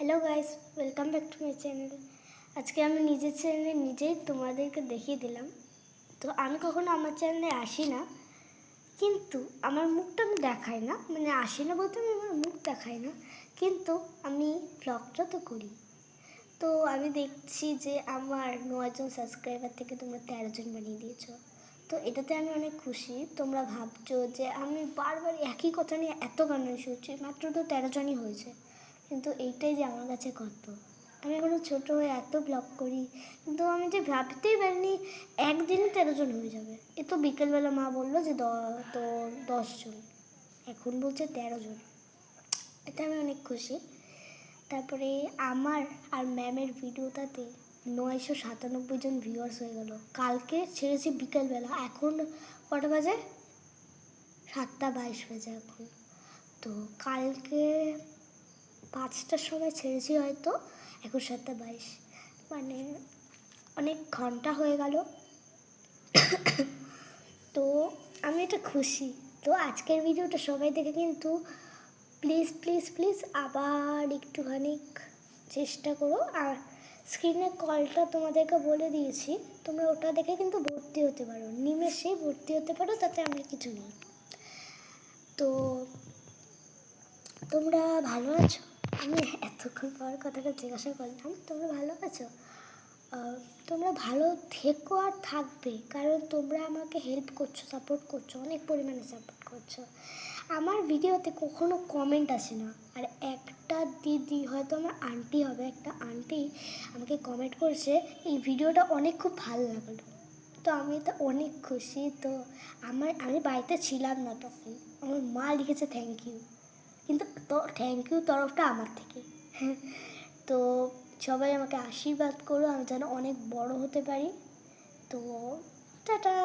Hello guys, welcome back to my channel. আজকে আমি নিজের চ্যানেলে নিজেই তোমাদেরকে দেখিয়ে দিলাম। তো আমি কখনো আমার চ্যানেলে আসি না, কিন্তু আমার মুখটা আমি দেখাই না, মানে আসি না বলতে আমি আমার মুখ দেখাই না, কিন্তু আমি ব্লগটা তো করি। তো আমি দেখছি যে আমার 9জন সাবস্ক্রাইবার থেকে তোমরা 13জন বানিয়ে দিয়েছো। তো এটাতে আমি অনেক খুশি। তোমরা ভাবছো যে আমি বারবার একই কথা নিয়ে এত গান শুনছি, মাত্র তো 13জনই হয়েছে, কিন্তু এইটাই যে আমার কাছে কত। আমি এখনো ছোটো হয়ে এত ব্লগ করি, কিন্তু আমি যে ভাবতেই পারিনি একদিনে 13জন হয়ে যাবে। এ তো বিকেলবেলা মা বললো যে তো 10জন, এখন বলছে 13জন। এটা আমি অনেক খুশি। তারপরে আমার আর ম্যামের ভিডিওটাতে 997 জন ভিউয়ার্স হয়ে গেল। কালকে ছেড়েছি বিকেলবেলা, এখন কটা বাজে? 7:22 বাজে এখন। তো কালকে 5টার সময় ছেড়েছি হয়তো, এখন 7:22, মানে অনেক ঘন্টা হয়ে গেল। তো আমি এটা খুশি। তো আজকের ভিডিওটা সবাই দেখে কিন্তু প্লিজ প্লিজ প্লিজ আবার একটুখানি চেষ্টা করো। আর স্ক্রিনে কলটা তোমাদেরকে বলে দিয়েছি, তোমরা ওটা দেখে কিন্তু ভর্তি হতে পারো, নিমেষেই ভর্তি হতে পারো, তাতে আমার কিছু নেই। তো তোমরা ভালো আছো? আমি এতক্ষণ পর কথাটা জিজ্ঞাসা করলাম, তোমরা ভালো আছো? তোমরা ভালো থেকো আর থাকবে, কারণ তোমরা আমাকে হেল্প করছো, সাপোর্ট করছো, অনেক পরিমাণে সাপোর্ট করছো। আমার ভিডিওতে কখনো কমেন্ট আসে না, আর একটা দিদি, হয়তো আমার আন্টি হবে, একটা আন্টি আমাকে কমেন্ট করছে এই ভিডিওটা অনেক খুব ভালো লাগলো। তো আমি তো অনেক খুশি। তো আমি বাড়িতে ছিলাম না তখন, আমার মা লিখেছে থ্যাংক ইউ, কিন্তু তো থ্যাংক ইউ তরফটা আমার থেকে। তো সবাই আমাকে আশীর্বাদ করো, আমি যেন অনেক বড় হতে পারি। তো টাটা।